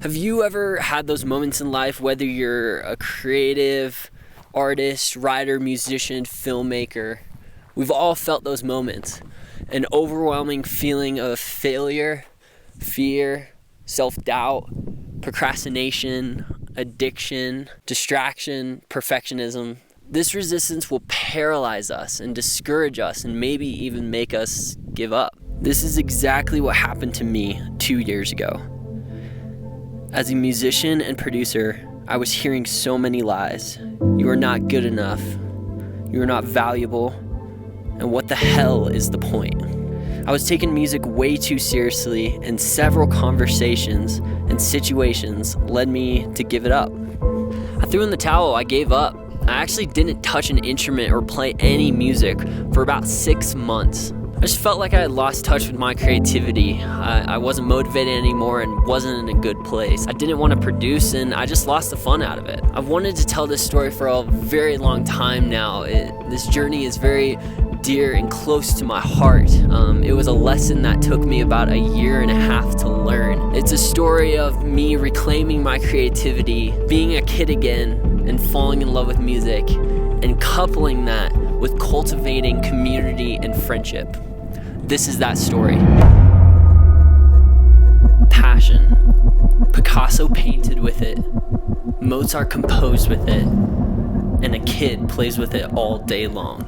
Have you ever had those moments in life, whether you're a creative artist, writer, musician, filmmaker? We've all felt those moments. An overwhelming feeling of failure, fear, self-doubt, procrastination, addiction, distraction, perfectionism. This resistance will paralyze us and discourage us and maybe even make us give up. This is exactly what happened to me 2 years ago. As a musician and producer, I was hearing so many lies. You are not good enough. You are not valuable. And what the hell is the point? I was taking music way too seriously, and several conversations and situations led me to give it up. I threw in the towel. I gave up. I actually didn't touch an instrument or play any music for about 6 months. I just felt like I had lost touch with my creativity. I wasn't motivated anymore and wasn't in a good place. I didn't want to produce, and I just lost the fun out of it. I've wanted to tell this story for a very long time now. This journey is very dear and close to my heart. It was a lesson that took me about 1.5 years to learn. It's a story of me reclaiming my creativity, being a kid again, and falling in love with music, and coupling that with cultivating community and friendship. This is that story. Passion. Picasso painted with it. Mozart composed with it. And a kid plays with it all day long.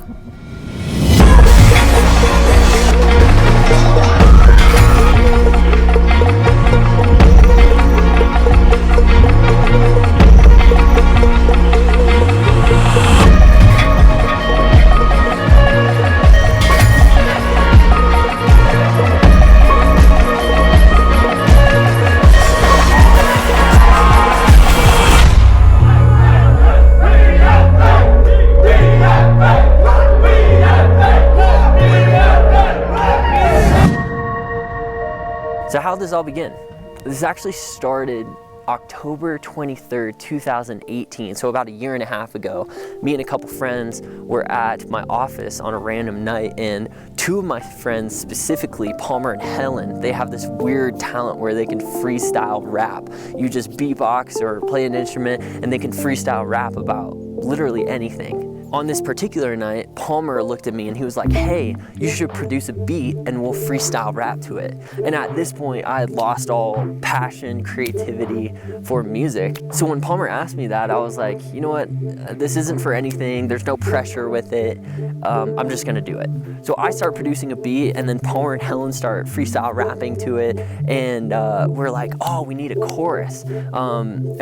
So how did this all begin? This actually started October 23rd, 2018, so about 1.5 years ago. Me and a couple friends were at my office on a random night, and 2 of my friends, specifically Palmer and Helen, they have this weird talent where they can freestyle rap. You just beatbox or play an instrument and they can freestyle rap about literally anything. On this particular night, Palmer looked at me and he was like, hey, you should produce a beat and we'll freestyle rap to it. And at this point, I had lost all passion, creativity for music. So when Palmer asked me that, I was like, you know what? This isn't for anything. There's no pressure with it. I'm just gonna do it. So I start producing a beat, and then Palmer and Helen start freestyle rapping to it. And we're like, oh, we need a chorus.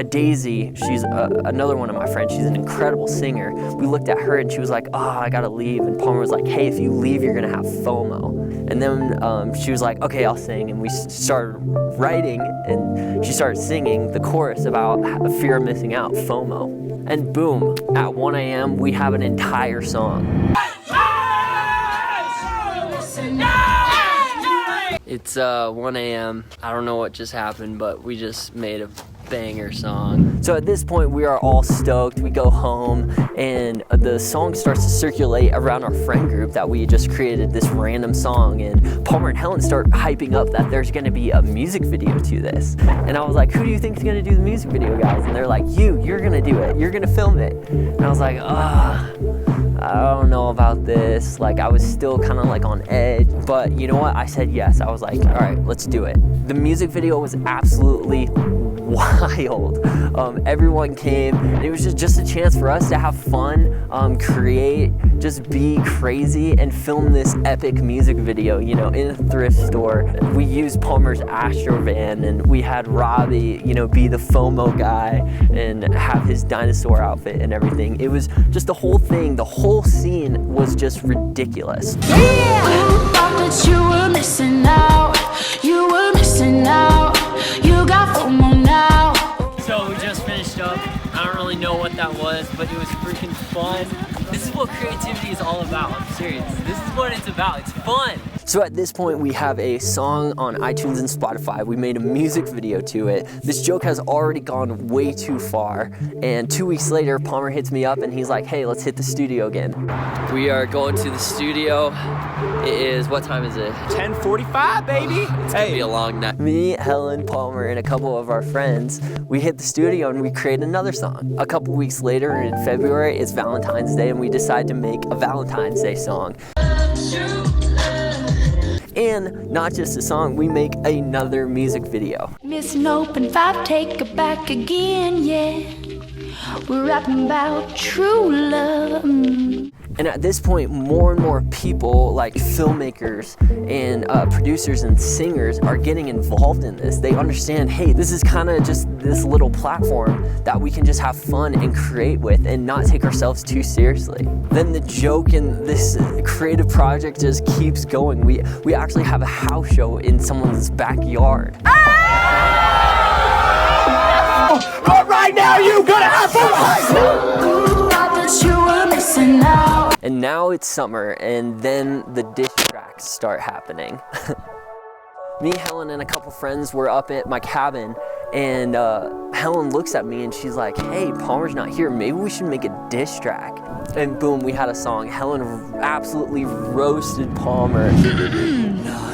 Daisy, she's another one of my friends. She's an incredible singer. We looked at her and she was like, oh, I gotta leave. And Palmer was like, hey, if you leave, you're gonna have FOMO. And then she was like, okay, I'll sing. And we started writing, and she started singing the chorus about the fear of missing out, FOMO. And boom, at 1 a.m., we have an entire song. It's 1 a.m. I don't know what just happened, but we just made a banger song. So at this point, we are all stoked. We go home, and the song starts to circulate around our friend group that we just created this random song. And Palmer and Helen start hyping up that there's gonna be a music video to this. And I was like, who do you think is gonna do the music video, guys? And they're like, you're gonna do it. You're gonna film it. And I was like, I don't know about this. Like, I was still kind of like on edge, but you know what? I said yes. I was like, all right, let's do it. The music video was absolutely wild. Everyone came. It was just a chance for us to have fun, create, just be crazy, and film this epic music video, you know, in a thrift store. We used Palmer's Astro van, and we had Robbie, you know, be the FOMO guy and have his dinosaur outfit and everything. It was just the whole thing, the whole scene was just ridiculous. Yeah, you thought that you were missing out. You were missing out. You got FOMO now. So we just finished up. I don't really know what that was, but it was freaking fun. This is is what creativity is all about. I'm serious. This is what it's about. It's fun. So at this point, we have a song on iTunes and Spotify. We made a music video to it. This joke has already gone way too far. And 2 weeks later, Palmer hits me up and he's like, hey, let's hit the studio again. We are going to the studio. It is, what time is it? 10:45, baby. It's gonna be a long night. Me, Helen, Palmer, and a couple of our friends, we hit the studio and we create another song. A couple weeks later, in February, it's Valentine's Day, and we decide to make a Valentine's Day song. And not just a song, we make another music video. Miss Nope and 5 take it back again, yeah. We're rapping about true love. And at this point, more and more people, like filmmakers and producers and singers, are getting involved in this. They understand, hey, this is kind of just this little platform that we can just have fun and create with and not take ourselves too seriously. Then the joke in this creative project just keeps going. We actually have a house show in someone's backyard. But right now, you gonna have fun. And now it's summer, and then the diss tracks start happening. Me, Helen, and a couple friends were up at my cabin, and Helen looks at me and she's like, hey, Palmer's not here, maybe we should make a diss track. And boom, we had a song. Helen absolutely roasted Palmer.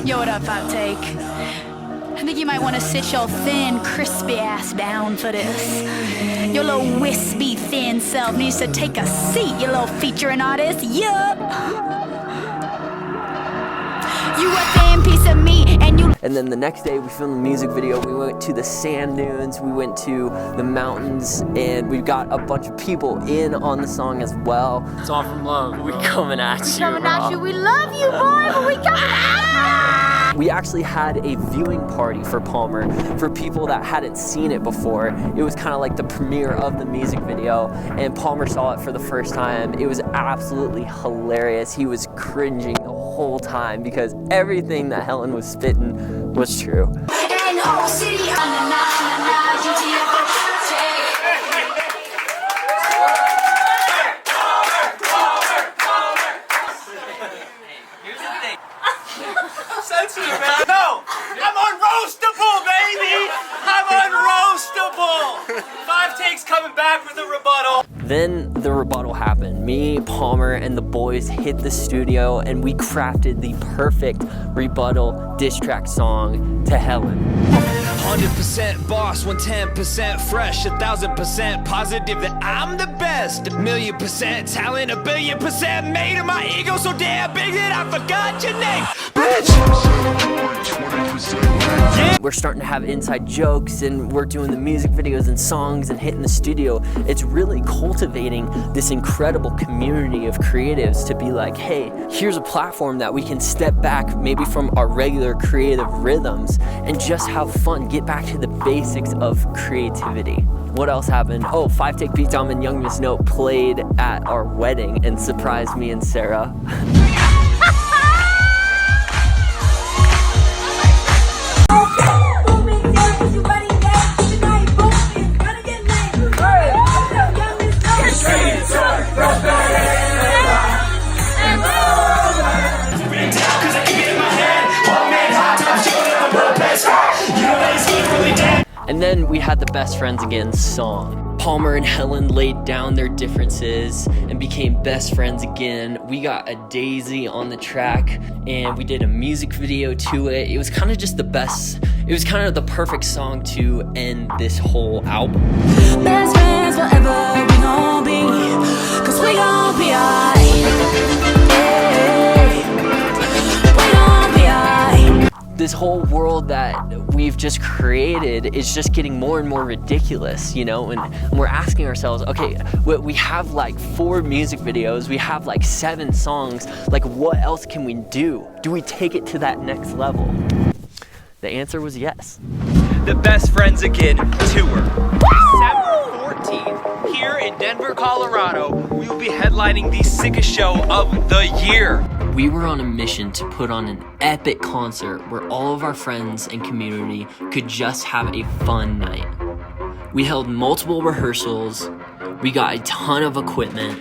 Yo, what up, Bate? I think you might want to sit your thin, crispy ass down for this. Your little wispy, thin self needs to take a seat, you little featuring artist. Yup. You a thin piece of meat, and you. And then the next day, we filmed the music video. We went to the sand dunes, we went to the mountains, and we got a bunch of people in on the song as well. It's all from love. We coming at you. Coming at you. We love you, boy, but we coming at you. We actually had a viewing party for Palmer for people that hadn't seen it before. It was kind of like the premiere of the music video, and Palmer saw it for the first time. It was absolutely hilarious. He was cringing the whole time because everything that Helen was spitting was true. No, I'm unroastable, baby. I'm unroastable. 5 takes coming back with a rebuttal. Then the rebuttal happened. Me, Palmer, and the boys hit the studio, and we crafted the perfect rebuttal diss track song to Helen. 100% boss, 110% fresh, 1000% positive that I'm the best. 1,000,000% talent, 1,000,000,000% made of my ego so damn big that I forgot your name, bitch. Yeah. We're starting to have inside jokes, and we're doing the music videos and songs and hitting the studio. It's really cultivating this incredible community of creatives to be like, hey, here's a platform that we can step back maybe from our regular creative rhythms and just have fun, get back to the basics of creativity. What else happened? Oh, 5 Take Beat Dom and Young Miss Note played at our wedding and surprised me and Sarah. And then we had the Best Friends Again song. Palmer and Helen laid down their differences and became best friends again. We got a daisy on the track and we did a music video to it. It was kind of just the best, it was kind of the perfect song to end this whole album. Best friends forever, we gon' be, 'cause we gon' be alright. This whole world that we've just created is just getting more and more ridiculous, you know, and we're asking ourselves, okay, we have like 4 music videos, we have like 7 songs, like what else can we do? Do we take it to that next level? The answer was yes. The Best Friends Again tour. December 14th, here in Denver, Colorado, we will be headlining the sickest show of the year. We were on a mission to put on an epic concert where all of our friends and community could just have a fun night. We held multiple rehearsals, we got a ton of equipment,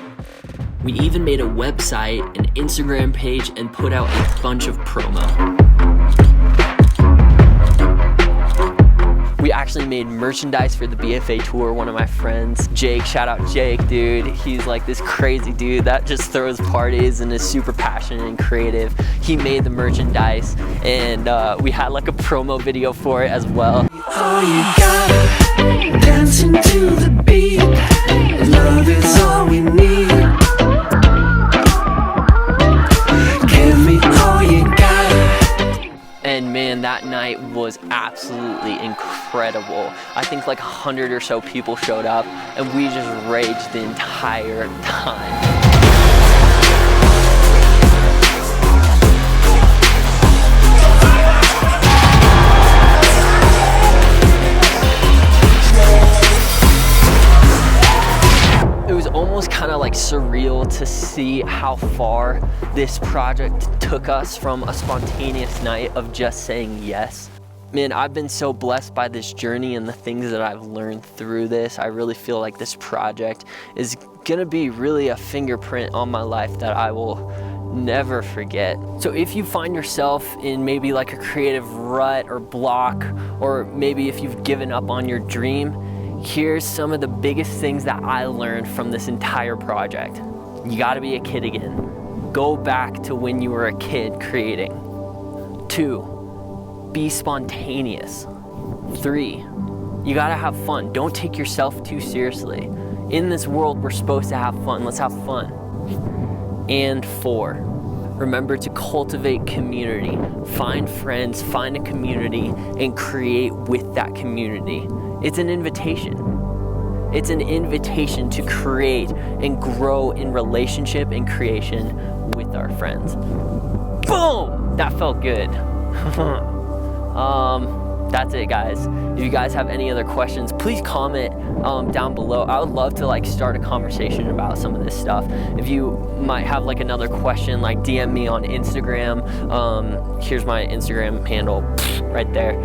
We even made a website, an Instagram page, and put out a bunch of promo. We actually made merchandise for the BFA tour. One of my friends, Jake, shout out Jake, dude. He's like this crazy dude that just throws parties and is super passionate and creative. He made the merchandise, and we had like a promo video for it as well. Oh, you gotta dancing to the beat. Love is all we need. Give me all you got. And man, that night was absolutely incredible. I think like 100 or so people showed up, and we just raged the entire time. It was almost kind of like surreal to see how far this project took us from a spontaneous night of just saying yes. Man, I've been so blessed by this journey and the things that I've learned through this. I really feel like this project is gonna be really a fingerprint on my life that I will never forget. So if you find yourself in maybe like a creative rut or block, or maybe if you've given up on your dream, here's some of the biggest things that I learned from this entire project. You gotta be a kid again. Go back to when you were a kid creating. 2, be spontaneous. 3, you gotta have fun. Don't take yourself too seriously. In this world, we're supposed to have fun. Let's have fun. And 4, remember to cultivate community. Find friends, find a community, and create with that community. It's an invitation. It's an invitation to create and grow in relationship and creation with our friends. Boom! That felt good. That's it, guys. If you guys have any other questions, please comment down below. I would love to like start a conversation about some of this stuff. If you might have like another question, like DM me on Instagram. Here's my Instagram handle right there.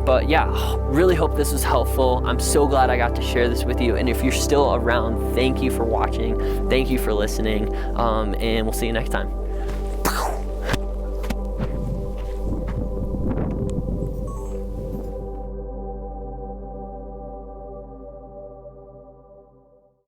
But yeah, really hope this was helpful. I'm so glad I got to share this with you. And if you're still around, thank you for watching. Thank you for listening. And we'll see you next time.